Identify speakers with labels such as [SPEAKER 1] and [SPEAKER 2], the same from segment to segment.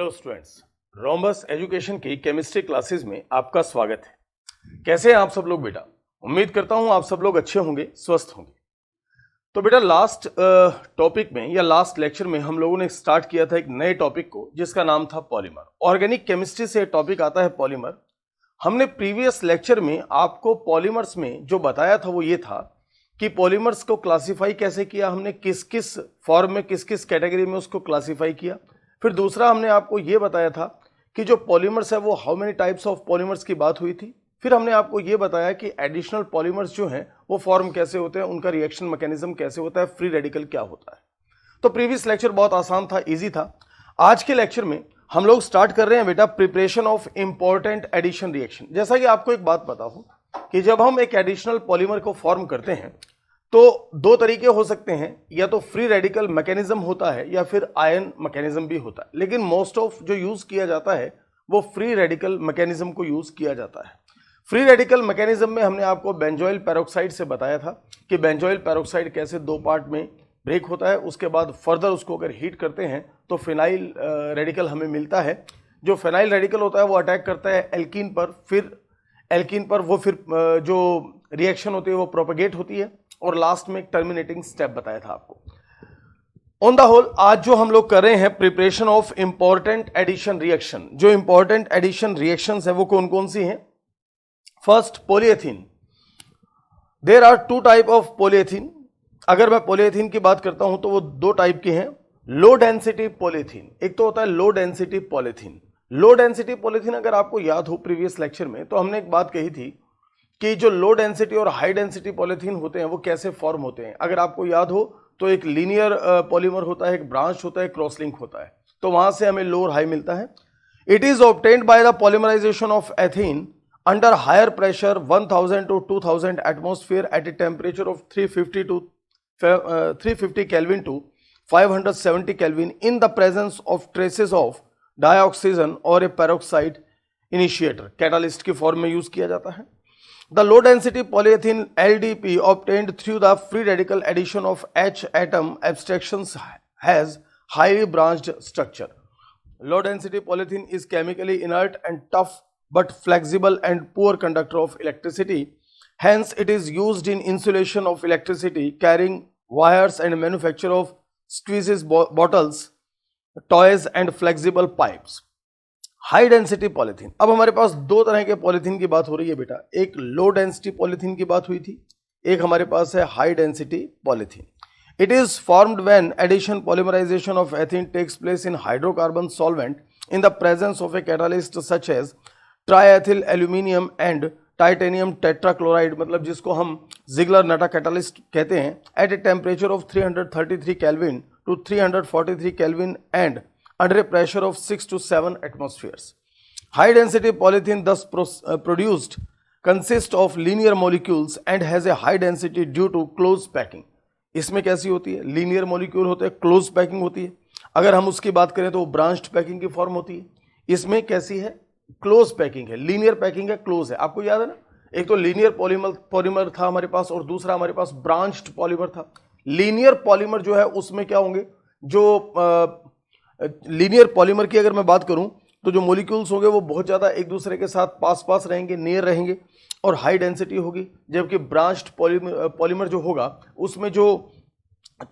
[SPEAKER 1] Hello students, rhombus education की chemistry classes में आपका स्वागत है। कैसे हैं आप सब लोग बेटा? उम्मीद करता हूं आप सब लोग अच्छे होंगे, स्वस्थ होंगे। तो बेटा लास्ट टॉपिक में या लास्ट लेक्चर में हम लोगों ने स्टार्ट किया था एक नए टॉपिक को जिसका नाम था पॉलीमर। ऑर्गेनिक केमिस्ट्री से टॉपिक आता है पॉलीमर। हमने प्रीवियस लेक्चर में आपको पॉलीमर्स में जो बताया था वो ये था कि पॉलीमर्स को क्लासिफाई कैसे किया, हमने किस किस फॉर्म में किस किस कैटेगरी में उसको क्लासिफाई किया। फिर दूसरा हमने आपको ये बताया था कि जो पॉलीमर्स है वो how many types of polymers की बात हुई थी। फिर हमने आपको ये बताया कि एडिशनल पॉलीमर्स जो हैं वो फॉर्म कैसे होते हैं, उनका रिएक्शन मैकेनिज्म कैसे होता है, फ्री रेडिकल क्या होता है। तो प्रीवियस लेक्चर बहुत आसान था, इजी था। आज के लेक्चर में हम लोग स्टार्ट कर रहे हैं बेटा preparation of important addition reaction. जैसा कि आपको एक बात पता हो कि जब हम एक एडिशनल पॉलीमर को फॉर्म करते हैं तो दो तरीके हो सकते हैं, या तो फ्री रेडिकल मैकेनिज्म होता है या फिर आयन मैकेनिज्म भी होता है। लेकिन मोस्ट ऑफ जो यूज किया जाता है वो फ्री रेडिकल मैकेनिज्म को यूज किया जाता है। फ्री रेडिकल मैकेनिज्म में हमने आपको बेंजोइल पेरोक्साइड से बताया था कि बेंजोइल पेरोक्साइड कैसे दो पार्ट में ब्रेक होता है, उसके बाद फर्दर उसको अगर हीट करते हैं तो फिनाइल रेडिकल हमें मिलता है। जो फिनाइल रेडिकल होता है वो अटैक करता है एल्कीन पर, फिर एल्कीन पर वो फिर जो रिएक्शन होती है वो प्रोपेगेट होती है और लास्ट में एक टर्मिनेटिंग स्टेप बताया था आपको। ऑन द होल आज जो हम लोग कर रहे हैं preparation of important addition reaction. जो इंपॉर्टेंट एडिशन रिएक्शंस है वो कौन कौन सी हैं? First, polyethene. There are two type of polyethene. अगर मैं पॉलीएथीन की बात करता हूं तो वो दो टाइप के हैं। लो डेंसिटी पॉलीथीन, एक तो होता है low density polythene. Low density polythene अगर आपको याद हो प्रीवियस लेक्चर में तो हमने एक बात कही थी कि जो लो डेंसिटी और हाई डेंसिटी पॉलीथीन होते हैं वो कैसे फॉर्म होते हैं। अगर आपको याद हो तो एक लीनियर पॉलीमर होता है, एक ब्रांच होता है, क्रॉस लिंक होता है, तो वहां से हमें लो और हाई मिलता है। It is obtained by the polymerisation of ethene under higher pressure 1000 to 2000 atmosphere at a temperature of 350 kelvin to 570 kelvin in the presence of traces of dioxygen और ए पेरोक्साइड इनिशिएटर। कैटालिस्ट की form में use किया जाता है। The low density polyethylene LDP obtained through the free radical addition of H atom abstractions has highly branched structure. Low density polyethylene is chemically inert and tough but flexible and poor conductor of electricity. Hence it is used in insulation of electricity, carrying wires and manufacture of squeezes bottles, toys and flexible pipes. High density polythene. अब हमारे पास दो तरह के polythene की बात हो रही है बेटा। एक लो डेंसिटी पॉलीथीन की बात हुई थी, एक हमारे पास है high density polythene. It is formed when addition polymerisation of ethene takes place in hydrocarbon solvent in the presence of a catalyst such as triethyl aluminium and titanium tetrachloride, मतलब जिसको हम जिगलर नटा कैटालिस्ट कहते हैं, at a temperature of 333 kelvin to 343 kelvin and under a pressure of 6 to 7 atmospheres. High density polythene thus produced consists of linear molecules and has a high density due to close packing. इसमें कैसी होती है? Linear molecule होते हैं, close packing होती है। अगर हम उसकी बात करें तो वो ब्रांच्ड पैकिंग की फॉर्म होती है। इसमें कैसी है? क्लोज पैकिंग है। लीनियर पैकिंग है, क्लोज है। आपको याद है ना, एक तो लीनियर पॉलीमर था हमारे पास और दूसरा हमारे पास ब्रांच्ड पॉलीमर था। लीनियर पॉलीमर जो है उसमें क्या होंगे, जो लीनियर पॉलीमर की अगर मैं बात करूं तो जो मॉलिक्यूल्स होंगे वो बहुत ज़्यादा एक दूसरे के साथ पास पास रहेंगे, नियर रहेंगे और हाई डेंसिटी होगी। जबकि ब्रांच्ड पॉलीमर जो होगा उसमें जो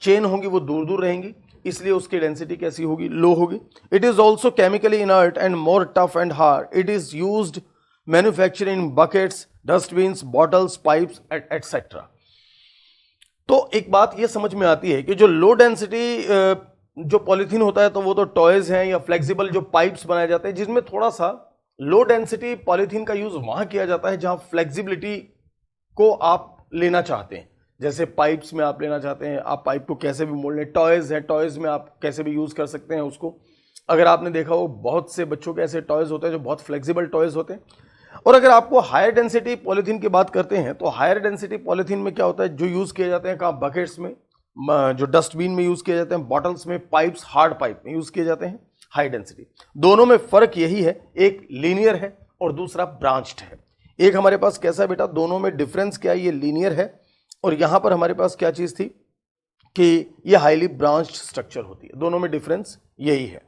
[SPEAKER 1] चेन होंगी वो दूर दूर रहेंगी, इसलिए उसकी डेंसिटी कैसी होगी? लो होगी। It is also chemically inert and more tough and hard. It is used manufacturing in buckets, dustbins, bottles, pipes etcetera. तो एक बात ये समझ में आती है कि जो लो डेंसिटी जो पॉलीथीन होता है तो वो तो टॉयज हैं या फ्लेक्सिबल जो पाइप्स बनाए जाते हैं, जिसमें थोड़ा सा लो डेंसिटी पॉलीथीन का यूज वहां किया जाता है जहां फ्लेक्सिबिलिटी को आप लेना चाहते हैं। जैसे पाइप्स में आप लेना चाहते हैं, आप पाइप को कैसे भी मोड़ लें। टॉयज है, टॉयज में आप कैसे भी यूज कर सकते हैं उसको। अगर आपने देखा हो बहुत से बच्चों के ऐसे टॉयज होते हैं जो बहुत फ्लेक्सिबल टॉयज होते हैं। और अगर आपको हायर डेंसिटी पॉलीथीन की बात करते हैं तो हायर डेंसिटी पॉलीथीन में क्या होता है, जो यूज किए जाते हैं कहाँ? बकेट्स में, जो डस्टबिन में यूज किए जाते हैं, बॉटल्स में, पाइप्स, हार्ड पाइप में यूज किए जाते हैं। High density. दोनों में फर्क यही है, एक लीनियर है और दूसरा ब्रांच्ड है। एक हमारे पास कैसा है बेटा, दोनों में डिफरेंस क्या है? ये लीनियर है और यहां पर हमारे पास क्या चीज थी कि ये हाईली ब्रांच्ड स्ट्रक्चर होती है। दोनों में डिफरेंस यही है।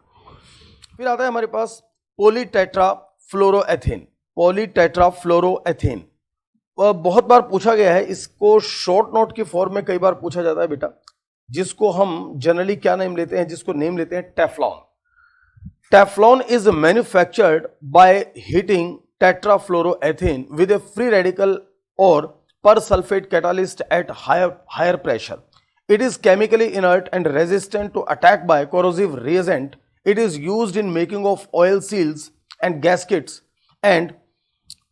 [SPEAKER 1] फिर आता है हमारे पास पॉलीटेट्राफ्लोरोएथेन। पॉलीटेट्राफ्लोरोएथेन बहुत बार पूछा गया है, इसको शॉर्ट नोट की फॉर्म में कई बार पूछा जाता है बेटा, जिसको हम जनरली क्या नेम लेते हैं, जिसको नेम लेते हैं Teflon. Teflon is manufactured by heating tetrafluoroethane with a free radical or persulfate catalyst at higher pressure. It is chemically inert and resistant to attack by corrosive reagent. It is used in making of oil seals and gaskets and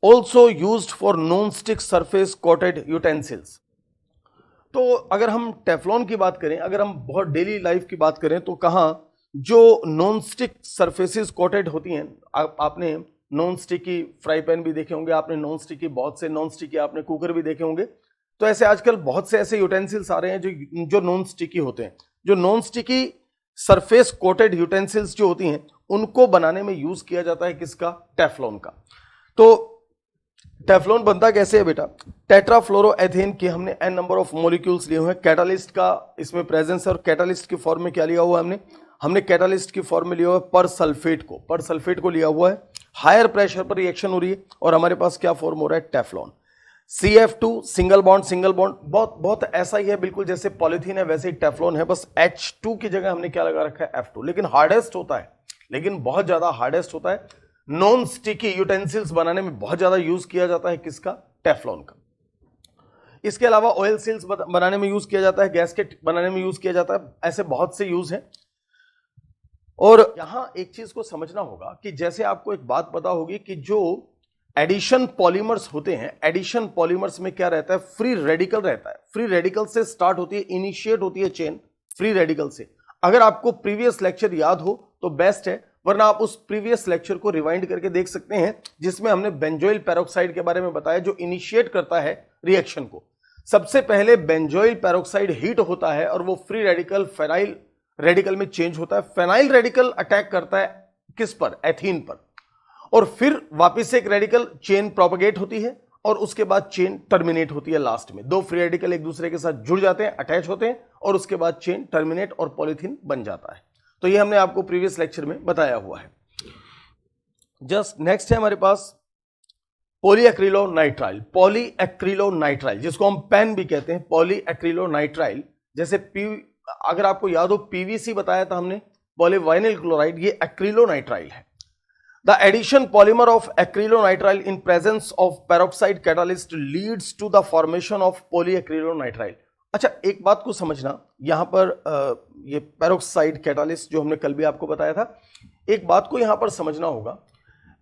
[SPEAKER 1] also used for non-stick surface coated utensils. तो अगर हम Teflon की बात करें, अगर हम बहुत daily life की बात करें, तो कहाँ जो नॉन स्टिक सरफेसेस कोटेड होती हैं, आपने नॉन स्टिकी फ्राई पैन भी देखे होंगे, आपने नॉन स्टिकी बहुत से नॉन स्टिकी आपने कुकर भी देखे होंगे। तो ऐसे आजकल बहुत से ऐसे यूटेंसिल्स आ रहे हैं जो नॉन स्टिकी होते हैं। जो non sticky surface coated utensils जो होती हैं, उनको बनाने में यूज किया जाता है किसका? टेफ्लॉन का। तो टेफ्लॉन बनता कैसे है बेटा? टेट्राफ्लोरोएथेन के हमने n नंबर ऑफ मॉलिक्यूल्स लिए हुए हैं, कैटालिस्ट का इसमें प्रेजेंस है, और कैटालिस्ट की फॉर्म में क्या लिया हुआ है हमने कैटालिस्ट की फॉर्म में लिया हुआ है पर सल्फेट को लिया हुआ है। हायर प्रेशर पर रिएक्शन हो रही है और हमारे पास क्या फॉर्म हो रहा है? टेफ्लॉन। CF2 सिंगल बॉन्ड बहुत ऐसा ही है, बिल्कुल जैसे पॉलीथीन है वैसे ही टेफ्लॉन है, बस H2 की जगह हमने क्या लगा रखा है? F2। लेकिन हार्डेस्ट होता है, लेकिन बहुत ज्यादा हार्डेस्ट होता है। नॉन स्टिकी यूटेंसिल्स बनाने में बहुत ज्यादा यूज किया जाता है किसका? टेफ्लॉन का। इसके अलावा ऑयल सील्स बनाने में यूज किया जाता है, गैस्केट बनाने में यूज किया जाता है, ऐसे बहुत से यूज हैं। और यहां एक चीज को समझना होगा कि जैसे आपको एक बात पता होगी कि जो एडिशन पॉलीमर्स होते हैं, एडिशन पॉलीमर्स में क्या रहता है? फ्री रेडिकल रहता है। फ्री रेडिकल से स्टार्ट होती है, इनिशिएट होती है चेन फ्री रेडिकल से। अगर आपको प्रीवियस लेक्चर याद हो तो बेस्ट है, वरना आप उस प्रीवियस लेक्चर को रिवाइंड करके देख सकते हैं, जिसमें हमने बेंजोइल पेरोक्साइड के बारे में बताया, जो इनिशिएट करता है रिएक्शन को। सबसे पहले बेंजोइल पेरोक्साइड हीट होता है और वो फ्री रेडिकल फेनाइल रेडिकल में चेंज होता है। फेनाइल रेडिकल अटैक करता है किस पर? एथीन पर। और फिर वापस से एक रेडिकल चेन प्रोपगेट होती है और उसके बाद चेन टर्मिनेट होती है लास्ट में। दो फ्री रेडिकल एक दूसरे के साथ जुड़ जाते हैं, अटैच होते हैं, और उसके बाद चेन टर्मिनेट और पॉलीथीन बन जाता है। तो ये हमने आपको प्रीवियस लेक्चर में बताया हुआ है। जस्ट नेक्स्ट है हमारे पास पॉलीएक्रिलोनाइट्राइल। पॉलीएक्रिलोनाइट्राइल जिसको हम पेन भी कहते हैं, पॉलीएक्रिलोनाइट्राइल। जैसे अगर आपको याद हो पीवीसी बताया था हमने, पॉलीवाइनिल क्लोराइड, ये एक्रिलोनाइट्राइल है। The addition polymer of acrylonitrile in presence of peroxide catalyst leads to the formation of polyacrylonitrile. अच्छा, एक बात को समझना, यहां पर ये पेरोक्साइड कैटालिस्ट जो हमने कल भी आपको बताया था, एक बात को यहां पर समझना होगा,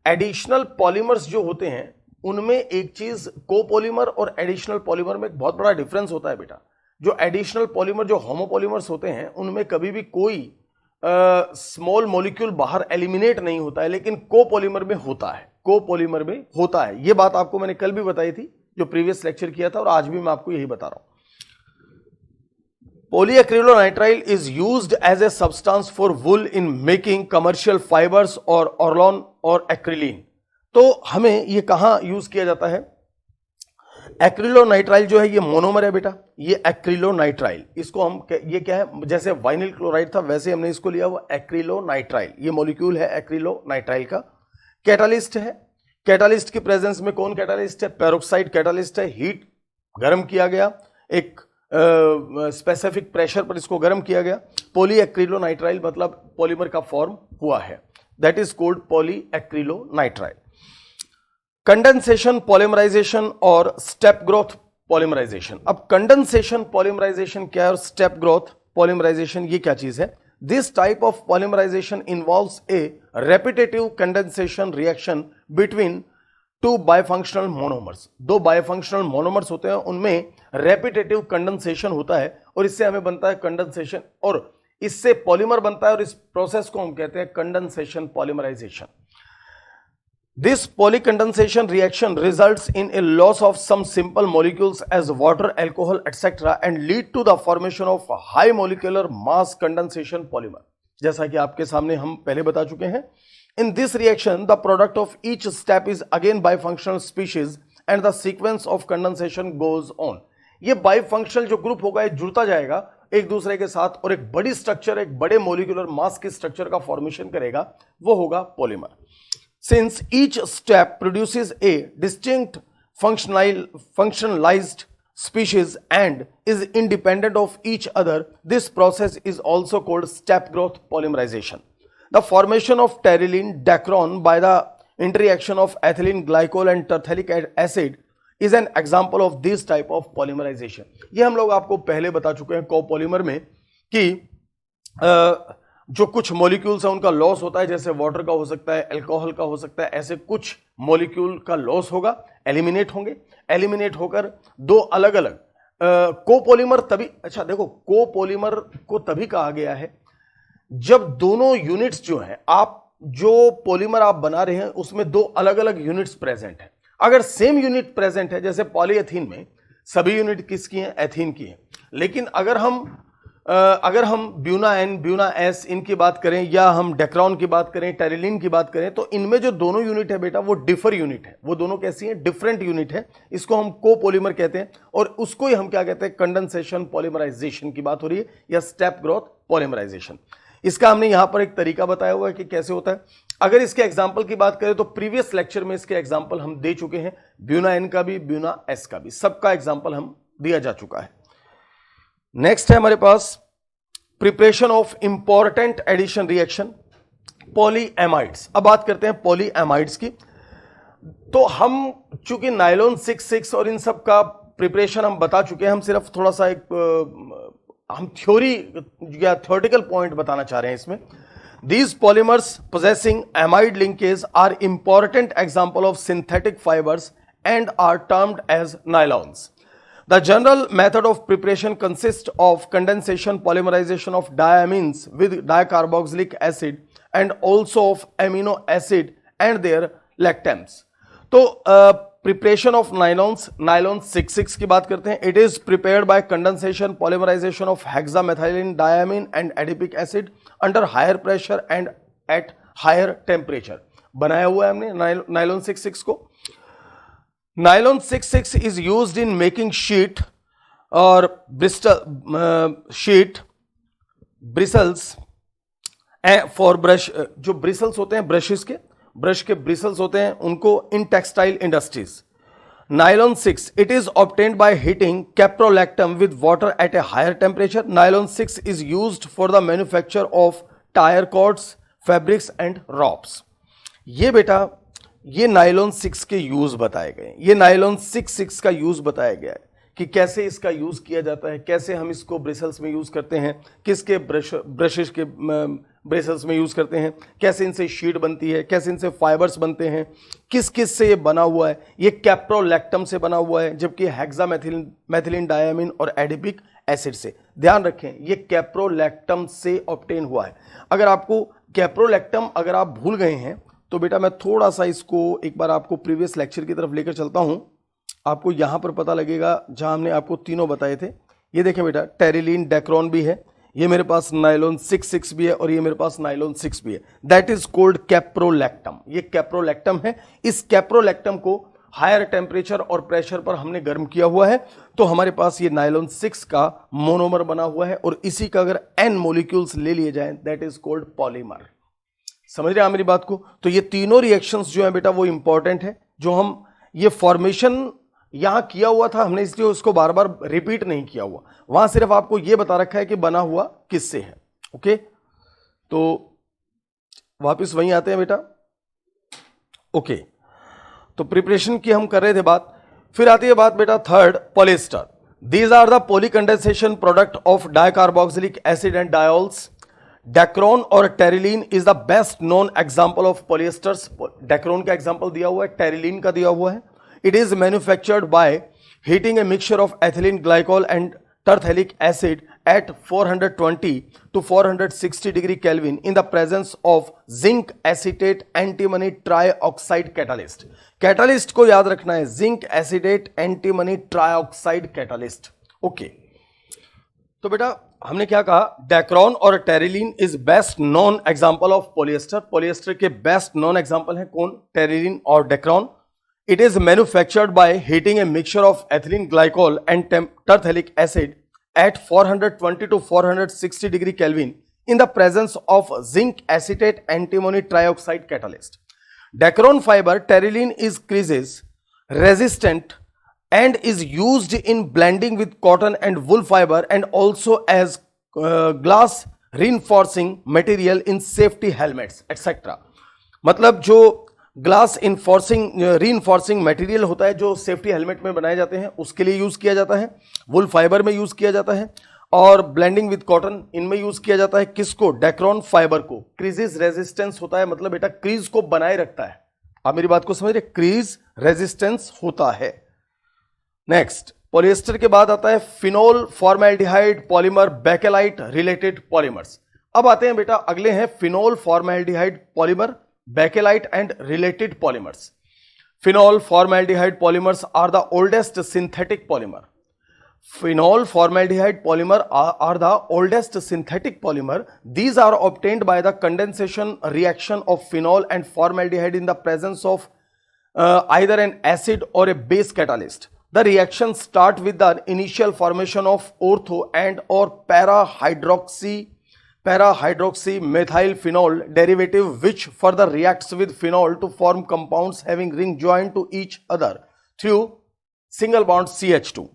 [SPEAKER 1] एडिशनल पॉलीमर्स जो होते हैं उनमें एक चीज, कोपॉलीमर और एडिशनल पॉलीमर में एक बहुत बड़ा डिफरेंस होता है बेटा। जो एडिशनल पॉलीमर, जो होमोपॉलीमर्स होते हैं, उनमें कभी भी कोई स्मॉल मॉलिक्यूल बाहर एलिमिनेट नहीं होता है, लेकिन कोपॉलीमर में होता है, कोपॉलीमर में होता है। यह बात आपको मैंने कल भी बताई थी जो प्रीवियस लेक्चर किया था, और आज भी मैं आपको यही बता रहा हूं। Polyacrylonitrile is used as a substance for wool in making commercial fibres और ऑर्लॉन और एक्रिलीन। तो हमें यह कहां यूज किया जाता है? एक्रिलोनाइट्राइल जो है ये मोनोमर है बेटा, ये एक्रिलोनाइट्राइल, इसको हम, ये क्या है? जैसे वाइनिल क्लोराइड था वैसे हमने इसको लिया हुआ एक्रिलोनाइट्राइल। ये मॉलिक्यूल है एक्रिलोनाइट्राइल का। कैटालिस्ट है, कैटालिस्ट की प्रेजेंस में कौन कैटालिस्ट है? पेरोक्साइड कैटालिस्ट है। हीट गर्म किया गया, एक स्पेसिफिक प्रेशर पर इसको गर्म किया गया, पॉलीएक्रिलोनाइट्राइल मतलब पॉलीमर का फॉर्म हुआ है, that is called polyacrylonitrile. Condensation polymerisation और स्टेप ग्रोथ पॉलीमराइजेशन। अब कंडेंसेशन पॉलीमराइजेशन क्या है और स्टेप ग्रोथ पॉलीमराइजेशन ये क्या चीज है? This type of polymerisation involves a repetitive condensation reaction between two bifunctional monomers. दो बायफंक्शनल मोनोमर्स होते हैं, उनमें रेपिटेटिव कंडेंसेशन होता है और इससे हमें बनता है कंडेंसेशन, और इससे पॉलीमर बनता है, और इस प्रोसेस को हम कहते हैं condensation polymerisation. This polycondensation reaction results in a loss of some simple molecules as water, alcohol, etc. and lead to the formation of high molecular mass condensation polymer. जैसा कि आपके सामने हम पहले बता चुके हैं। In this reaction, the product of each step is again bifunctional species and the sequence of condensation goes on. ये bifunctional जो ग्रुप होगा ये जुड़ता जाएगा, एक दूसरे के साथ और एक बड़ी स्ट्रक्चर, एक बड़े मोलिकुलर मास की स्ट्रक्चर का फॉर्मेशन करेगा, वो होगा polymer. Since each step produces A distinct functionalized species and is independent of each other, this process is also called step growth polymerization. The formation of pterylene dacron by the interaction of ethylene glycol and tertiary acid is an example of this type of polymerization. ये हम लोग आपको पहले बता चुके हैं copolymer में कि जो कुछ मॉलिक्यूल्स हैं उनका लॉस होता है, जैसे वाटर का हो सकता है, अल्कोहल का हो सकता है, ऐसे कुछ मॉलिक्यूल का लॉस होगा, एलिमिनेट होंगे, एलिमिनेट होकर दो अलग अलग कोपॉलीमर तभी, अच्छा देखो कोपॉलीमर को तभी कहा गया है जब दोनों यूनिट्स जो हैं, आप जो पॉलीमर आप बना रहे हैं उसमें दो अलग अलग यूनिट्स प्रेजेंट हैं. अगर सेम यूनिट प्रेजेंट है, जैसे पॉलीएथीन में सभी यूनिट किसकी हैं, एथीन की हैं, लेकिन अगर हम ब्यूना एन, ब्यूना एस इनकी बात करें या हम डेक्रॉन की बात करें, टेरिलीन की बात करें, तो इनमें जो दोनों यूनिट है बेटा वो डिफर यूनिट है, वो दोनों कैसी हैं, डिफरेंट यूनिट है. इसको हम कोपॉलीमर कहते हैं और उसको ही हम क्या कहते हैं, कंडेंसेशन पॉलीमराइजेशन की बात हो रही है या स्टेप ग्रोथ पॉलीमराइजेशन. इसका हमने यहां पर एक तरीका बताया हुआ है कि कैसे होता है. अगर इसके एग्जाम्पल की बात करें तो प्रीवियस लेक्चर में इसके एग्जाम्पल हम दे चुके हैं, ब्यूना एन का भी, ब्यूना एस का भी, सबका एग्जाम्पल हम दिया जा चुका है. नेक्स्ट है हमारे पास preparation of important addition reaction polyamides. अब बात करते हैं पॉलीएमाइड्स की. तो हम चूंकि नायलॉन 6,6 और इन सब का प्रिपरेशन हम बता चुके हैं, हम सिर्फ थोड़ा सा हम थ्योरी या थ्योरेटिकल पॉइंट बताना चाह रहे हैं इसमें. These polymers possessing amide linkage are important example of synthetic fibers and are termed as nylons. The general method of preparation consists of condensation polymerization of diamines with dicarboxylic acid and also of amino acid and their lactams. तो preparation of nylons, nylon 6,6 की बात करते हैं. It is prepared by condensation polymerisation of hexamethylene diamine and adipic acid under higher pressure and at higher temperature. बनाया हुआ है हमने nylon 6,6 को. Nylon 6,6 is used in making sheet और ब्रिसल्स फॉर ब्रश. जो ब्रिसल्स होते हैं ब्रशेस के, ब्रश के ब्रिसल्स होते हैं उनको in textile industries. Nylon 6 it is obtained by heating caprolactam with water at a higher temperature. Nylon 6 is used for the manufacture of tyre cords, fabrics and ropes. ये बेटा ये nylon 6 के use बताए गए. ये नाइलॉन 6,6 का use बताया गया है कि कैसे इसका यूज किया जाता है, कैसे हम इसको ब्रिसल्स में यूज करते हैं, किसके ब्रशेस के ब्रिसल्स में यूज करते हैं, कैसे इनसे शीट बनती है, कैसे इनसे फाइबर्स बनते हैं, किस किस से ये बना हुआ है. ये कैप्रोलैक्टम से बना हुआ है, जबकि हेक्सामेथिलीन डायमीन और एडिपिक एसिड से. ध्यान रखें ये कैप्रोलैक्टम से ऑब्टेन हुआ है. अगर आपको कैप्रोलैक्टम अगर आप भूल गए हैं तो बेटा मैं थोड़ा सा इसको एक बार आपको प्रीवियस लेक्चर की तरफ लेकर चलता हूं. आपको यहां पर पता लगेगा जहां हमने आपको तीनों बताए थे. ये देखें बेटा, टेरिलीन डेक्रॉन भी है, ये मेरे पास नाइलॉन 6,6 भी है और ये मेरे पास नाइलॉन 6 भी है. That is called caprolactam. ये कैप्रोलैक्टम है. इस कैप्रोलैक्टम को हायर टेम्परेचर और प्रेशर पर हमने गर्म किया हुआ है, तो हमारे पास ये नाइलॉन 6 का मोनोमर बना हुआ है और इसी का अगर n मॉलिक्यूल्स ले लिए जाएं दैट इज कॉल्ड पॉलीमर. समझ रहे हैं मेरी बात को. तो ये तीनों रिएक्शंस जो है बेटा वो इंपॉर्टेंट है. जो हम ये फॉर्मेशन यहां किया हुआ था हमने, इसलिए उसको बार बार रिपीट नहीं किया हुआ. वहां सिर्फ आपको यह बता रखा है कि बना हुआ किससे है. ओके, तो वापस वहीं आते हैं बेटा. ओके, तो प्रिपरेशन की हम कर रहे थे बात. फिर आती है बात बेटा third, polyester. These are the polycondensation product of dicarboxylic acid and diols. Dacron और Terylene is the best known example of polyesters. Dacron का एग्जाम्पल दिया हुआ है, टेरिलीन का दिया हुआ है. It is manufactured by heating a mixture of ethylene glycol and tertiary acid at 420 to 460 degree Kelvin in the presence of zinc acetate antimony trioxide catalyst. Catalyst को याद रखना है, zinc acetate antimony trioxide catalyst. Okay. तो बेटा हमने क्या कहा, Dacron और Terylene is best non example of polyester. Polyester के बेस्ट नॉन एग्जाम्पल है कौन, टेरिलीन और Dacron. It is manufactured by heating a mixture of ethylene glycol and tertiary acid at 420 to 460 degree Kelvin in the presence of zinc acetate antimony trioxide catalyst. Dacron fiber terylene is creases resistant and is used in blending with cotton and wool fiber and also as glass reinforcing material in safety helmets etc. मतलब जो glass reinforcing material होता है जो safety helmet में बनाए जाते हैं उसके लिए यूज किया जाता है, वुल फाइबर में यूज किया जाता है और ब्लेंडिंग विद कॉटन इनमें यूज किया जाता है। किसको? डेक्रोन फाइबर को। क्रीजेस रेजिस्टेंस होता है, मतलब बेटा क्रीज को बनाए रखता है। आप मेरी बात को समझ रहे? क्रीज रेजिस्टेंस होता है। नेक्स्ट, पॉलिएस्टर के बाद आता है phenol formaldehyde polymer bakelite related polymers. अब आते हैं बेटा अगले हैं phenol formaldehyde polymer bakelite and related polymers. Phenol formaldehyde polymers are the oldest synthetic polymer. Phenol formaldehyde polymer are the oldest synthetic polymer. These are obtained by the condensation reaction of phenol and formaldehyde in the presence of either an acid or a base catalyst. The reaction start with the initial formation of ortho and or para-hydroxy methyl phenol derivative which further reacts with phenol to form compounds having ring joined to each other through single bond CH2.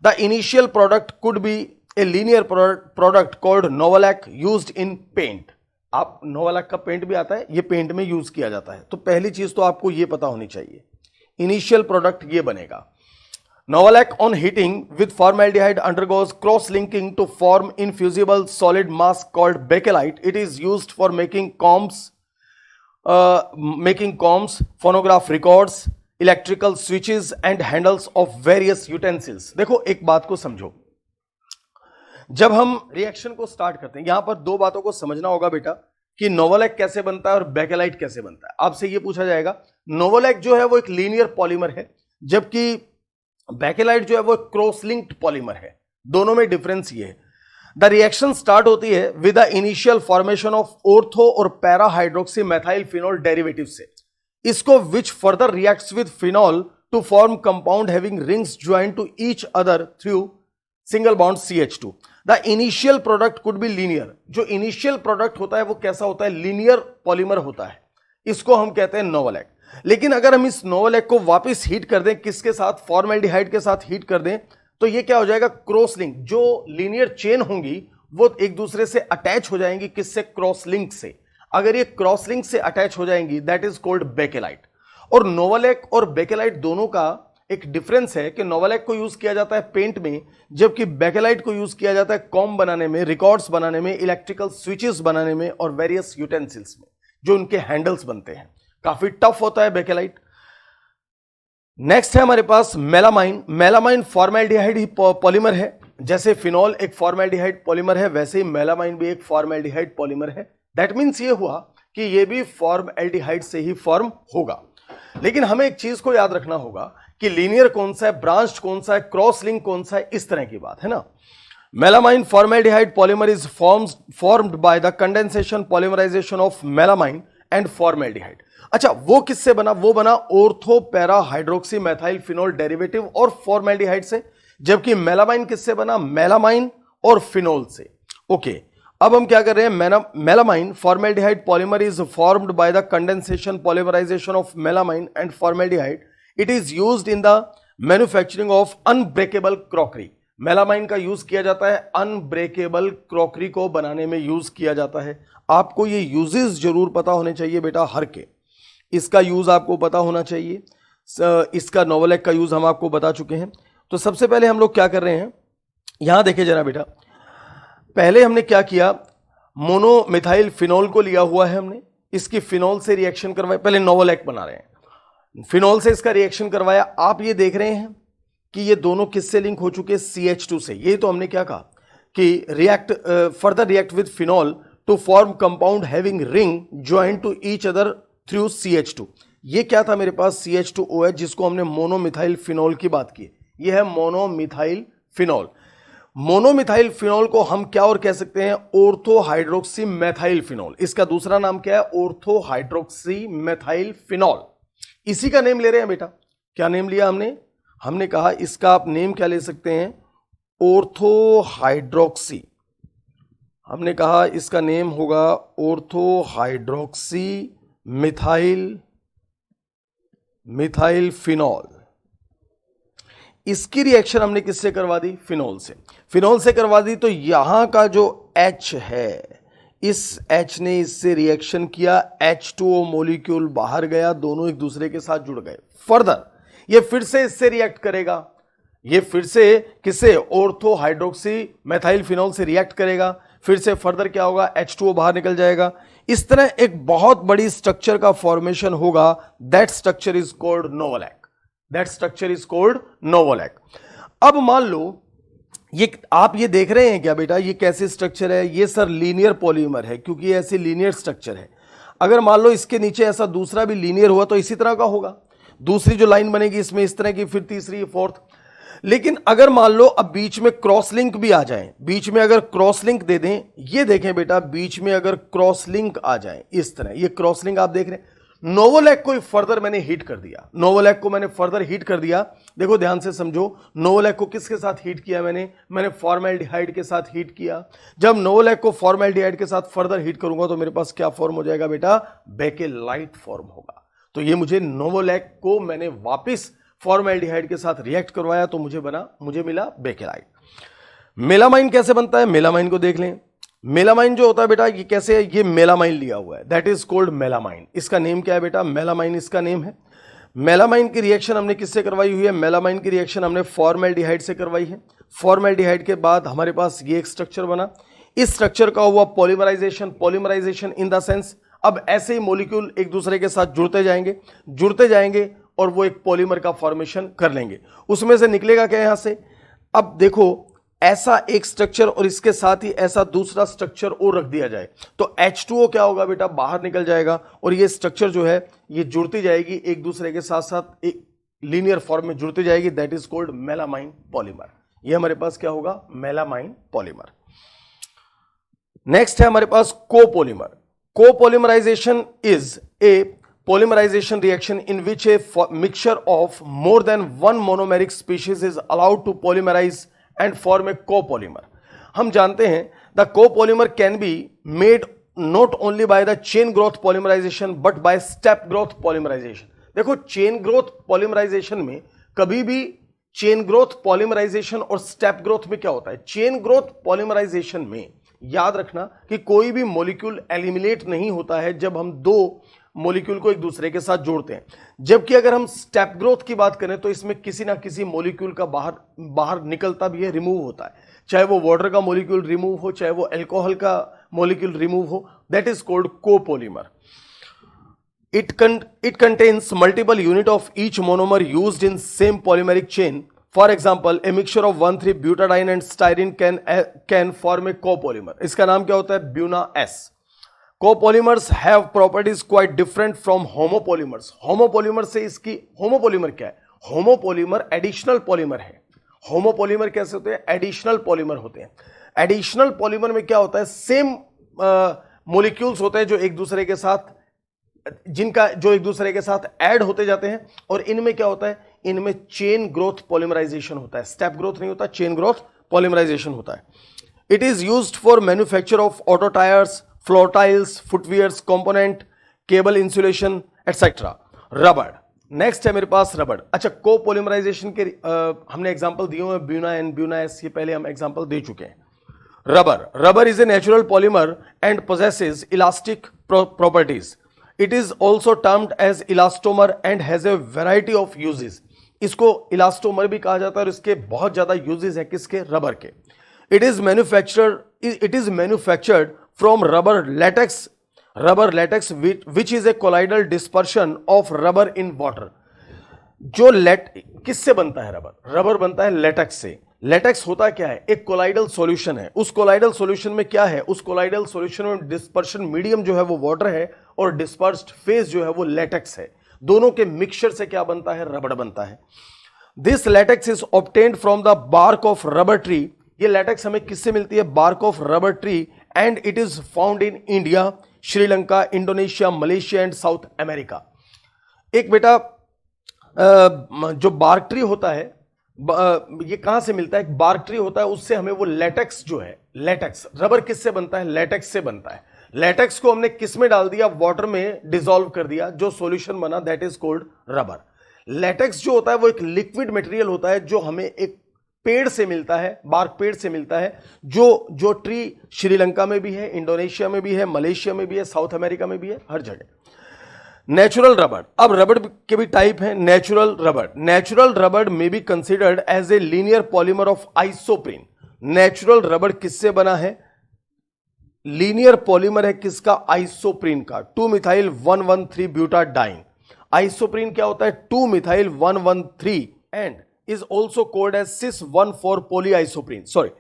[SPEAKER 1] The initial product could be a linear product called Novolac used in paint. आप Novolac का paint भी आता है, ये paint में use किया जाता है। तो पहली चीज तो आपको ये पता होनी चाहिए, इनिशियल प्रोडक्ट ये बनेगा। Novolac on heating with formaldehyde undergoes cross linking to form infusible solid mass called bakelite. It is used for making combs, phonograph records, electrical switches and handles of various utensils. देखो एक बात को समझो, जब हम reaction को start करते हैं, यहां पर दो बातों को समझना होगा बेटा कि नोवोलैक कैसे बनता है और बेकेलाइट कैसे बनता है। आपसे ये पूछा जाएगा, नोवोलैक जो है वो एक लीनियर पॉलीमर है, जबकि बेकेलाइट जो है वो क्रॉस लिंक्ड पॉलीमर है। दोनों में डिफरेंस ये है, द रिएक्शन स्टार्ट होती है with the initial formation of ortho और para hydroxy methyl phenol derivative से, इसको which further reacts with phenol to form compound having rings joint to each other through single bond CH2। The initial product could be linear. जो initial product होता है वो कैसा होता है? Linear polymer होता है, इसको हम कहते हैं नोवोलैक। लेकिन अगर हम इस नोवोलैक को वापस हीट कर दें, किसके साथ? फॉर्मेल्डिहाइड के साथ हीट कर दें, तो ये क्या हो जाएगा? Cross link. जो लीनियर चेन होंगी वो एक दूसरे से अटैच हो जाएंगी, किससे? क्रॉस लिंक से। अगर ये क्रॉस लिंक से अटैच हो जाएंगी दैट इज कॉल्ड बेकेलाइट। और नोवोलैक और बेकेलाइट दोनों का एक डिफरेंस है कि नोवोलैक को यूज किया जाता है पेंट में, जबकि बेकेलाइट को यूज किया जाता है कॉम बनाने में, रिकॉर्ड्स बनाने में, इलेक्ट्रिकल स्विचेस बनाने में और वेरियस यूटेंसिल्स में, जो उनके हैंडल्स बनते हैं। काफी टफ होता है बेकेलाइट। नेक्स्ट है हमारे पास मेलामाइन। मेलामाइन फॉर्मेल्डिहाइड ही पॉलीमर है। जैसे फिनॉल एक फॉर्मेल्डिहाइड पॉलीमर है, वैसे ही मेलामाइन भी एक फॉर्मेल्डिहाइड पॉलीमर है। दैट मीन्स ये हुआ कि ये भी फॉर्मेल्डिहाइड से ही फॉर्म होगा। लेकिन हमें एक चीज को याद रखना होगा कि लीनियर कौन सा है, ब्रांच्ड कौन सा है, क्रॉस लिंक कौन सा है, इस तरह की बात है ना। Melamine formaldehyde polymer is formed by the condensation polymerisation of melamine and formaldehyde. अच्छा, वो किससे बना? वो बना ortho para hydroxy methyl phenol derivative और फॉर्मेल्डिहाइड से। जबकि मेलामाइन किससे बना? मेलामाइन और फिनोल से। ओके, अब हम क्या कर रहे हैं? Melamine formaldehyde polymer is formed by the condensation polymerisation of melamine and formaldehyde. It is used in the manufacturing of unbreakable crockery. Melamine का यूज किया जाता है अनब्रेकेबल क्रॉकरी को बनाने में यूज किया जाता है। आपको ये यूजेस जरूर पता होने चाहिए बेटा, हर के। इसका यूज आपको पता होना चाहिए। इसका नोवोलैक का यूज हम आपको बता चुके हैं। तो सबसे पहले हम लोग क्या कर रहे हैं, यहां देखे जरा बेटा, पहले हमने क्या किया? मोनोमिथाइल फिनोल को लिया हुआ है हमने, इसकी फिनोल से रिएक्शन करवाया। पहले नोवोलैक बना रहे हैं, फिनोल से इसका रिएक्शन करवाया। आप ये देख रहे हैं कि ये दोनों किससे लिंक हो चुके? CH2 से। ये तो हमने क्या कहा कि further react with phenol to form compound having ring joint to each other through CH2। ये क्या था मेरे पास? CH2OH, जिसको हमने मोनोमिथाइल फिनोल की बात की। ये है मोनोमिथाइल फिनोल। मोनोमिथाइल फिनोल को हम क्या और कह सकते हैं? Ortho hydroxy methyl phenol. इसका दूसरा नाम क्या है? Ortho hydroxy methyl phenol. इसी का नेम ले रहे हैं बेटा। क्या नेम लिया हमने? हमने कहा इसका आप नेम क्या ले सकते हैं? ऑर्थो हाइड्रोक्सी, हमने कहा इसका नेम होगा ऑर्थो हाइड्रोक्सी मिथाइल फिनॉल। इसकी रिएक्शन हमने किससे करवा दी? फिनॉल से। फिनॉल से करवा दी तो यहां का जो H है, इस H ने इससे रिएक्शन किया, H2O मॉलिक्यूल बाहर गया, दोनों एक दूसरे के साथ जुड़ गए। फर्दर ये फिर से इससे रिएक्ट करेगा, ये फिर से किससे? ऑर्थो हाइड्रोक्सी मेथाइल फिनॉल से रिएक्ट करेगा, फिर से फर्दर क्या होगा? H2O बाहर निकल जाएगा। इस तरह एक बहुत बड़ी स्ट्रक्चर का फॉर्मेशन होगा। That structure is called novolac. That structure is called novolac. अब मान लो ये आप ये देख रहे हैं क्या बेटा, ये कैसे स्ट्रक्चर है? ये सर लीनियर पॉलीमर है, क्योंकि ये ऐसे लीनियर स्ट्रक्चर है। अगर मान लो इसके नीचे ऐसा दूसरा भी लीनियर हुआ तो इसी तरह का होगा। दूसरी जो लाइन बनेगी इसमें इस तरह की, फिर तीसरी, फोर्थ। लेकिन अगर मान लो अब बीच में क्रॉस लिंक भी आ जाए, बीच में अगर क्रॉस लिंक दे दें, ये देखें बेटा, बीच में अगर क्रॉस लिंक आ जाए इस तरह, ये क्रॉस लिंक आप देख रहे हैं। नोवोलैक को फर्दर मैंने हीट कर दिया, नोवोलैक को मैंने फर्दर हीट कर दिया। देखो ध्यान से समझो, नोवोलैक को किसके साथ हीट किया मैंने फॉर्मेल्डिहाइड के साथ हीट किया। जब नोवोलैक को फॉर्मेल्डिहाइड के साथ फर्दर हीट करूंगा तो मेरे पास क्या फॉर्म हो जाएगा बेटा? बेकेलाइट फॉर्म होगा। तो ये मुझे नोवोलैक को मैंने वापिस फॉर्मेल्डिहाइड के साथ रिएक्ट करवाया तो मुझे मिला बेकेलाइट। मेलामाइन कैसे बनता है? मेलामाइन को देख लें। मेलामाइन जो होता है बेटा, ये कैसे है? ये मेलामाइन लिया हुआ है, दैट इज कॉल्ड मेलामाइन। इसका नेम क्या है बेटा? मेलामाइन इसका नेम है। मेलामाइन की रिएक्शन हमने किससे करवाई हुई है? मेलामाइन की रिएक्शन हमने फॉर्मेल्डिहाइड से करवाई है। फॉर्मेल्डिहाइड के बाद हमारे पास ये एक स्ट्रक्चर बना, इस स्ट्रक्चर का हुआ पॉलीमराइजेशन इन द सेंस अब ऐसे ही मॉलिक्यूल एक दूसरे के साथ जुड़ते जाएंगे और वो एक पॉलीमर का फॉर्मेशन कर लेंगे। उसमें से निकलेगा क्या यहां से? अब देखो, ऐसा एक स्ट्रक्चर और इसके साथ ही ऐसा दूसरा स्ट्रक्चर और रख दिया जाए तो H2O क्या होगा बेटा? बाहर निकल जाएगा और ये स्ट्रक्चर जो है ये जुड़ती जाएगी एक दूसरे के साथ साथ, एक लीनियर फॉर्म में जुड़ती जाएगी। That is called melamine polymer. ये हमारे पास क्या होगा? Melamine polymer. नेक्स्ट है हमारे पास copolymer. Copolymerization is a polymerization reaction in which a mixture of more than one monomeric species is allowed to polymerize and form a copolymer. हम जानते हैं the copolymer can be made not only by the chain growth polymerization but by step growth polymerization. देखो, chain growth polymerization में कभी भी chain growth polymerization और step growth में क्या होता है? chain growth polymerization में याद रखना कि कोई भी मॉलिक्यूल एलिमिनेट नहीं होता है जब हम दो मॉलिक्यूल को एक दूसरे के साथ जोड़ते हैं, जबकि अगर हम स्टेप ग्रोथ की बात करें तो इसमें किसी ना किसी मॉलिक्यूल का बाहर निकलता भी है, रिमूव होता है। चाहे वो वाटर का मॉलिक्यूल रिमूव हो, चाहे वो अल्कोहल का मॉलिक्यूल रिमूव हो, that is called copolymer. It contains multiple unit of each monomer used in same polymeric chain. For example, a mixture of 1,3-butadiene and styrene can form a copolymer. इसका नाम क्या होता है? Buena S. Copolymers have properties quite different from homopolymers. Homopolymer से इसकी, homopolymer क्या है? Homopolymer additional polymer है। होमोपोलीमर कैसे होते हैं? एडिशनल पॉलीमर होते हैं। एडिशनल पॉलीमर में क्या होता है? सेम मॉलिक्यूल्स होते हैं जो एक दूसरे के साथ ऐड होते जाते हैं, और इनमें क्या होता है? इनमें चेन ग्रोथ पॉलीमराइजेशन होता है। स्टेप ग्रोथ नहीं होता, चेन ग्रोथ पॉलीमराइजेशन होता है। It is used for manufacture of auto tyres, floor tiles, footwears, component, cable insulation etcetera. रबड़, नेक्स्ट है मेरे पास रबड़। अच्छा, कोपॉलीमराइजेशन के हमने एग्जांपल दिए हुए, ब्यूना एन, ब्यूना एस, ये पहले हम एग्जांपल दे चुके हैं। Rubber is a natural polymer and possesses elastic properties. It is also termed as elastomer and has a variety of uses. इसको इलास्टोमर भी कहा जाता है और इसके बहुत ज्यादा यूजेस है। किसके? रबर के। It is manufactured from rubber latex which is a colloidal dispersion of rubber in water. जो किससे बनता है? रबर बनता है लेटेक्स से। लेटेक्स होता क्या है? एक कोलाइडल सॉल्यूशन है। उस कोलाइडल सॉल्यूशन में क्या है? उस कोलाइडल सॉल्यूशन में डिस्पर्शन मीडियम जो है वो वाटर है और डिस्पर्स्ड फेज जो है वो लेटेक्स है। दोनों के मिक्सचर से क्या बनता है? रबड़ बनता है। This latex is obtained from the bark of rubber tree. ये लेटेक्स हमें किससे मिलती है? Bark of rubber tree, and it is found in India, Sri Lanka, Indonesia, Malaysia and South America. एक बेटा जो बार्क ट्री होता है, ये कहां से मिलता है, एक बार्क ट्री होता है, उससे हमें वो लेटेक्स जो है, लेटेक्स, रबर किससे बनता है, लेटेक्स से बनता है। लेटेक्स को हमने किस में डाल दिया, वाटर में डिसॉल्व कर दिया, जो सॉल्यूशन बना that is called rubber. Latex जो होता है वो एक लिक्विड मटेरियल होता है जो हमें एक पेड़ से मिलता है, बार्क पेड़ से मिलता है, जो ट्री श्रीलंका में भी है, इंडोनेशिया में भी है, मलेशिया में भी है, साउथ अमेरिका में भी है, हर जगह। नेचुरल रबर, अब रबर के भी टाइप हैं। नेचुरल रबर, नेचुरल रबर में be considered as a linear polymer of isoprene. Natural rubber किससे बना है, लीनियर पॉलीमर है किसका, आइसोप्रीन का, 2-methyl-1,1,3 ब्यूटाडाइन। आइसोप्रीन क्या होता है, 2-methyl-1,1,3 and is also called as cis-1,4 polyisoprene, sorry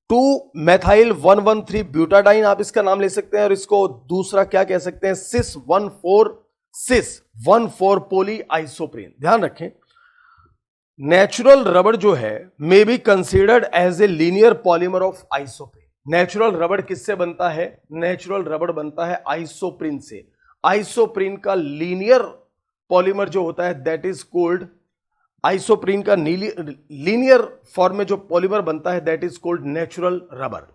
[SPEAKER 1] 2-methyl-1,1,3 butadiene आप इसका नाम ले सकते हैं, और इसको दूसरा क्या कह सकते हैं, cis-1,4 पॉलीआइसोप्रीन। ध्यान रखें, नेचुरल रबर जो है may be considered as a linear polymer of isoprene. Natural rubber किससे बनता है, नेचुरल रबर बनता है आइसोप्रीन से। आइसोप्रीन का लीनियर पॉलीमर जो होता है दैट इज कोल्ड, आइसोप्रीन का लीनियर फॉर्म में जो पॉलीमर बनता है that is cold natural rubber.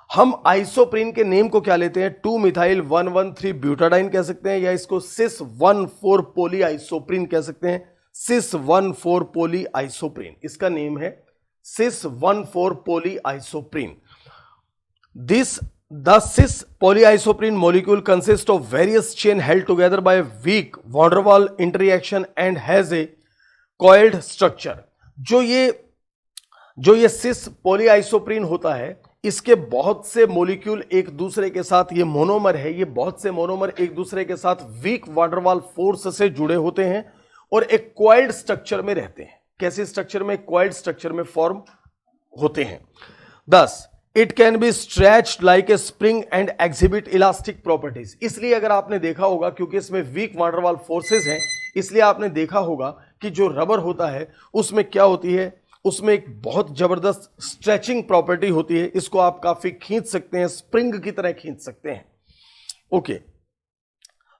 [SPEAKER 1] हम आइसोप्रीन के नेम को क्या लेते हैं, 2-methyl-1,1,3 ब्यूटाडाइन कह सकते हैं, या इसको cis-1,4 पॉलीआइसोप्रीन कह सकते हैं, cis-1,4 पॉलीआइसोप्रीन इसका नेम है, cis-1,4 पॉलीआइसोप्रीन। The cis polyisoprene molecule consists of various chain held together by a weak van der Waals interaction and has a coiled structure। जो ये cis polyisoprene होता है, इसके बहुत से मोलिक्यूल एक दूसरे के साथ, ये मोनोमर है, ये बहुत से मोनोमर एक दूसरे के साथ weak van der Waals force से जुड़े होते हैं और एक कॉइल्ड स्ट्रक्चर में रहते हैं। कैसे स्ट्रक्चर में, कॉइल्ड स्ट्रक्चर में फॉर्म होते हैं। thus it can be stretched like a spring and exhibit elastic properties. इसलिए अगर आपने देखा होगा, क्योंकि इसमें weak van der Waals forces हैं, इसलिए आपने देखा होगा कि जो रबर होता है उसमें क्या होती है, उसमें एक बहुत जबरदस्त स्ट्रेचिंग प्रॉपर्टी होती है। इसको आप काफी खींच सकते हैं, स्प्रिंग की तरह खींच सकते हैं। ओके,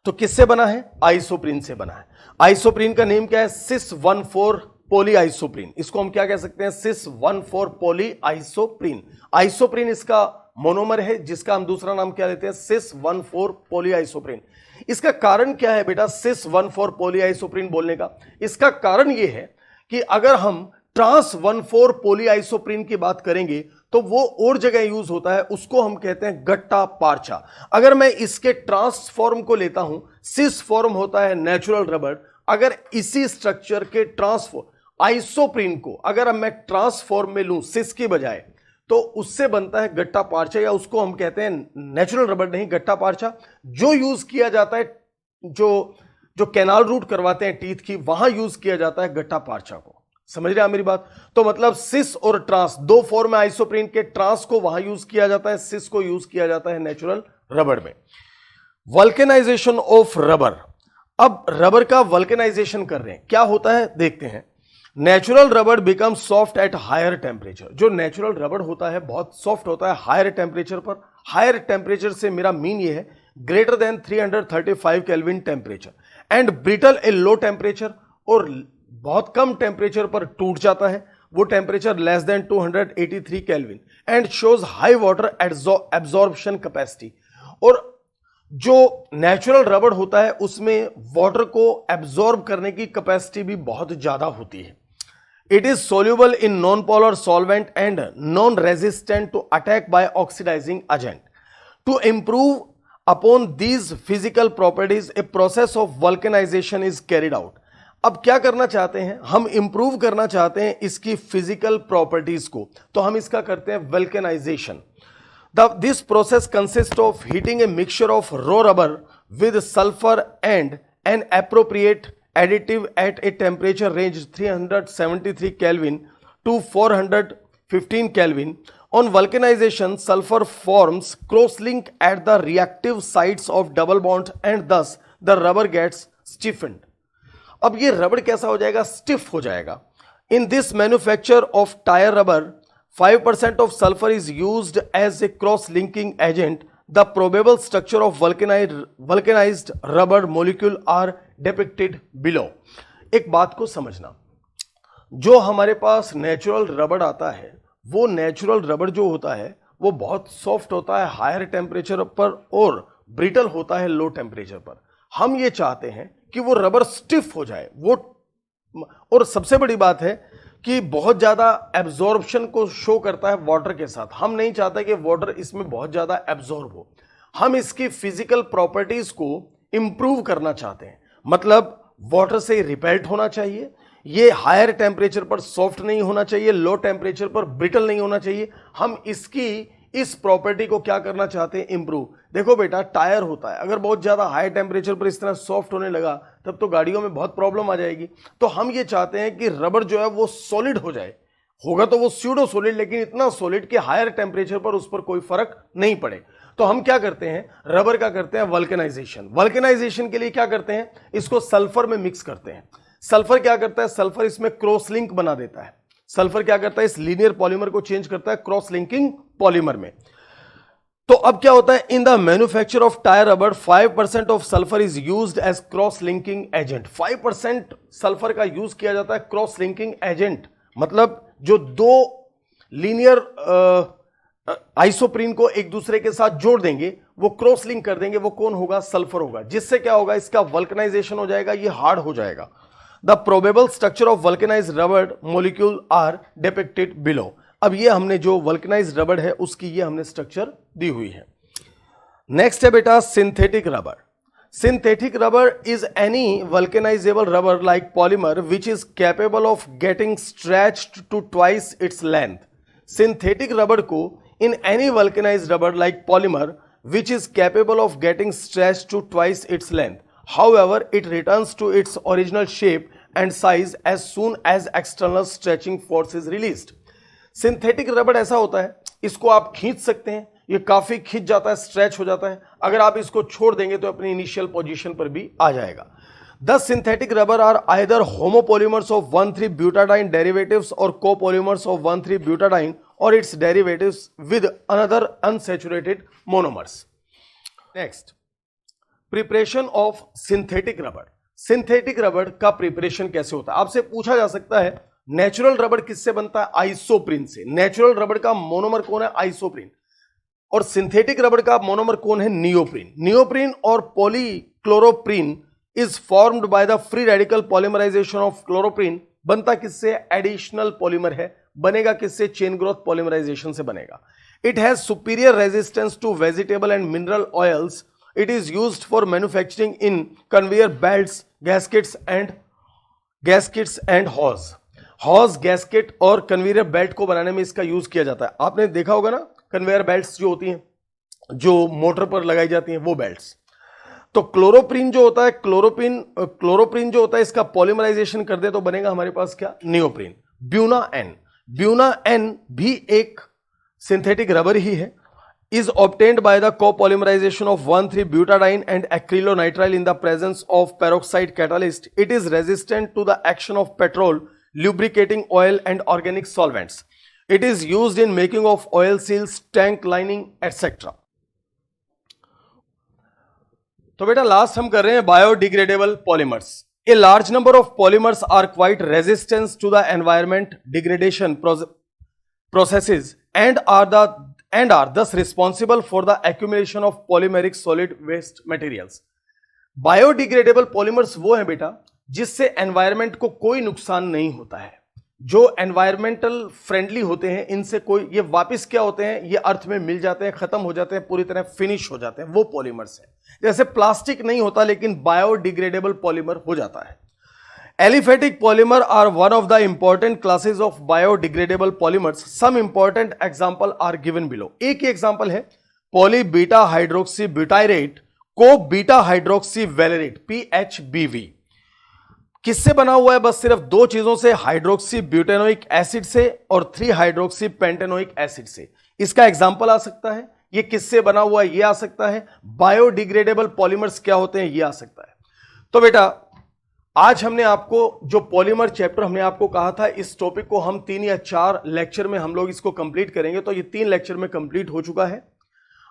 [SPEAKER 1] तो किससे बना है, आइसोप्रीन से बना है। आइसोप्रीन का नेम क्या है, cis-1,4 पॉलीआइसोप्रीन। इसको हम क्या कह सकते हैं, cis-1,4 पॉलीआइसोप्रीन। आइसोप्रीन इसका मोनोमर है, जिसका हम दूसरा नाम क्या लेते हैं, cis-1,4 पॉलीआइसोप्रीन। इसका कारण क्या है बेटा, cis-1,4 पॉलीआइसोप्रीन बोलने का? इसका कारण यह है कि अगर हम trans-1,4 पॉलीआइसोप्रीन की बात करेंगे तो वो और जगह यूज होता है, उसको हम कहते हैं गट्टा पार्चा। अगर मैं इसके ट्रांस फॉर्म को लेता हूं, सिस फॉर्म होता है नेचुरल रबर, अगर इसी स्ट्रक्चर के ट्रांसफॉर्म आइसोप्रीन को अगर मैं ट्रांसफॉर्म में लूं सिस की बजाय, तो उससे बनता है गट्टा पार्चा, या उसको हम कहते हैं नेचुरल रबर नहीं, गट्टा पार्चा। जो यूज किया जाता है, जो कैनाल रूट करवाते हैं टीथ की, वहां यूज किया जाता है गट्टा पार्चा को। समझ रहे हैं मेरी बात? तो मतलब सिस और ट्रांस दो फॉर्म है आइसोप्रीन के, ट्रांस को वहां यूज किया जाता है, सिस को यूज किया जाता है नेचुरल रबर में। वल्केनाइजेशन ऑफ रबर, अब रबर का वल्केनाइजेशन कर रहे हैं, क्या होता है देखते हैं। Natural rubber become soft at higher temperature. जो नेचुरल रबर होता है बहुत सॉफ्ट होता है हायर टेम्परेचर पर। हायर टेम्परेचर से मेरा मीन ये है greater than 335 kelvin temperature, and brittle a low temperature, और बहुत कम टेम्परेचर पर टूट जाता है, वो temperature less then 283 kelvin, and shows high water absorption capacity. और जो नेचुरल रबर होता है उसमें वाटर को एब्जॉर्ब करने की कैपेसिटी भी बहुत ज्यादा होती है। It is soluble in non polar solvent and non resistant to attack by oxidising agent. To improve upon these physical properties a process of vulcanisation is carried out. अब क्या करना चाहते हैं हम, इंप्रूव करना चाहते हैं इसकी फिजिकल प्रॉपर्टीज को, तो हम इसका करते हैं vulcanisation. This process consists of heating a mixture of raw rubber with sulfur and an appropriate additive at a temperature range 373 Kelvin to 415 Kelvin. On vulcanization, sulfur forms crosslink at the reactive sites of double bond and thus the rubber gets stiffened. अब ये rubber कैसा हो जाएगा, stiff हो जाएगा। In this manufacture of tire rubber, 5% of sulfur is used as a cross-linking agent. The probable structure of vulcanized rubber molecule are depicted below. एक बात को समझना, जो हमारे पास नेचुरल रबड़ आता है, वो नेचुरल रबड़ जो होता है वो बहुत सॉफ्ट होता है हायर टेम्परेचर पर और ब्रिटल होता है लो टेम्परेचर पर। हम ये चाहते हैं कि वो रबड़ स्टिफ हो जाए, वो, और सबसे बड़ी बात है कि बहुत ज्यादा एब्जॉर्प्शन को शो करता है वाटर के साथ। हम नहीं चाहते कि वाटर इसमें बहुत ज्यादा एब्जॉर्ब हो, हम इसकी फिजिकल प्रॉपर्टीज को इंप्रूव करना चाहते हैं। मतलब वाटर से रिपेल्ट होना चाहिए, ये हायर टेम्परेचर पर सॉफ्ट नहीं होना चाहिए, लो टेम्परेचर पर ब्रिटल नहीं होना चाहिए। हम इसकी इस प्रॉपर्टी को क्या करना चाहते हैं, इंप्रूव। देखो बेटा, टायर होता है, अगर बहुत ज्यादा हाई टेम्परेचर पर इस तरह सॉफ्ट होने लगा तब तो गाड़ियों में बहुत प्रॉब्लम आ जाएगी। तो हम ये चाहते हैं कि रबड़ जो है वो सॉलिड हो जाए, होगा तो वो स्यूडो सॉलिड, लेकिन इतना सॉलिड कि हायर टेम्परेचर पर उस पर कोई फर्क नहीं पड़े। तो हम क्या करते हैं, रबर का करते हैं वल्केनाइजेशन। वल्केनाइजेशन के लिए क्या करते हैं, इसको सल्फर में मिक्स करते हैं। सल्फर क्या करता है, सल्फर इसमें क्रॉस लिंक बना देता है। सल्फर क्या करता है, इस लीनियर पॉलीमर को चेंज करता है क्रॉस लिंकिंग पॉलीमर में। तो अब क्या होता है, in the manufacture of tyre rubber 5% of sulphur is used as cross linking agent. 5% sulphur का यूज किया जाता है क्रॉस लिंकिंग एजेंट, मतलब जो दो लीनियर आइसोप्रीन को एक दूसरे के साथ जोड़ देंगे, वो क्रॉस लिंक कर देंगे, वो कौन होगा, सल्फर होगा, जिससे क्या होगा, इसका वल्कनाइजेशन हो जाएगा, ये हार्ड हो जाएगा। The probable structure of vulcanised rubber molecule are depicted below. अब ये हमने जो वल्कनाइज्ड रबर है उसकी ये हमने स्ट्रक्चर दी हुई है। नेक्स्ट है बेटा synthetic rubber. Synthetic rubber is any vulcanizable rubber like polymer which is capable of getting stretched to twice its length. Synthetic rubber को in any vulcanized rubber like polymer which is capable of getting stretched to twice its length. However, it returns to its original shape and size as soon as external stretching force is released. Synthetic rubber ऐसा होता है, इसको आप खींच सकते हैं, ये काफी खिंच जाता है, स्ट्रेच हो जाता है, अगर आप इसको छोड़ देंगे तो अपनी इनिशियल पोजीशन पर भी आ जाएगा। The synthetic rubber are either homopolymers of one three butadiene derivatives और कोपॉलीमर्स ऑफ 1,3-ब्यूटाडाइन और its derivatives with another unsaturated monomers. Next, preparation of synthetic rubber. Synthetic rubber का प्रिपरेशन कैसे होता है, आपसे पूछा जा सकता है नेचुरल रबर किससे बनता है, आइसोप्रीन से। नेचुरल रबर का मोनोमर कौन है, आइसोप्रीन, और सिंथेटिक रबर का मोनोमर कौन है, नियोप्रीन। नियोप्रीन और polychloroprene is formed by the free radical polymerization of chloroprene. बनता किससे, एडिशनल पॉलीमर है, बनेगा किससे, चेन ग्रोथ पॉलीमराइजेशन से बनेगा। It has superior resistance to vegetable and mineral oils. It is used for manufacturing in conveyor belts, gaskets and hose gasket और conveyor belt को बनाने में इसका यूज किया जाता है। आपने देखा होगा ना, कन्वेयर बेल्ट्स जो होती हैं, जो मोटर पर लगाई जाती हैं, वो बेल्ट्स। तो क्लोरोप्रीन जो होता है, क्लोरोप्रीन जो होता है, इसका पॉलीमराइजेशन कर दे तो बनेगा हमारे पास क्या, नियोप्रीन। ब्यूना एन भी एक सिंथेटिक रबर ही है। Is obtained by the copolymerization of one three butadiene and acrylonitrile in the presence of peroxide catalyst. It is resistant to the action of petrol, lubricating oil and organic solvents. It is used in making of oil seals, tank lining, etc. तो बेटा last हम कर रहे हैं biodegradable polymers. A large number of polymers are quite resistant to the environment degradation processes and are thus responsible for the accumulation of polymeric solid waste materials. Biodegradable polymers वो है बेटा जिससे एनवायरमेंट को कोई नुकसान नहीं होता है, जो एनवायरमेंटल फ्रेंडली होते हैं, इनसे कोई, ये वापस क्या होते हैं, ये अर्थ में मिल जाते हैं, खत्म हो जाते हैं, पूरी तरह फिनिश हो जाते हैं, वो पॉलीमर्स हैं। जैसे प्लास्टिक नहीं होता लेकिन बायोडिग्रेडेबल पॉलीमर हो जाता है। Aliphatic polymer are one of the important classes of biodegradable polymers. Some important example are given below. एक ही एग्जांपल है पॉली बीटा हाइड्रोक्सी ब्यूटाइरेट को बीटा हाइड्रोक्सी वेलेरेट, PHBV। किससे बना हुआ है, बस सिर्फ दो चीजों से, हाइड्रोक्सी ब्यूटेनोइक एसिड से और 3 हाइड्रोक्सी पेंटेनोइक एसिड से। इसका एग्जांपल आ सकता है, ये किससे बना हुआ है, ये आ सकता है। बायोडिग्रेडेबल पॉलीमर्स क्या होते हैं, ये आ सकता है। तो बेटा आज हमने आपको जो पॉलीमर चैप्टर हमने आपको कहा था, इस टॉपिक को हम 3 या 4 लेक्चर में हम लोग इसको कंप्लीट करेंगे। तो ये 3 लेक्चर में कंप्लीट हो चुका है।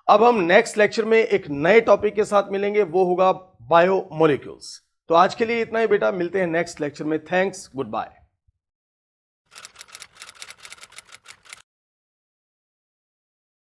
[SPEAKER 1] अब हम नेक्स्ट लेक्चर में एक नए टॉपिक के साथ मिलेंगे, वो होगा बायोमोलिक्यूल्स। तो आज के लिए इतना ही बेटा, मिलते हैं नेक्स्ट लेक्चर में। Thanks, good bye.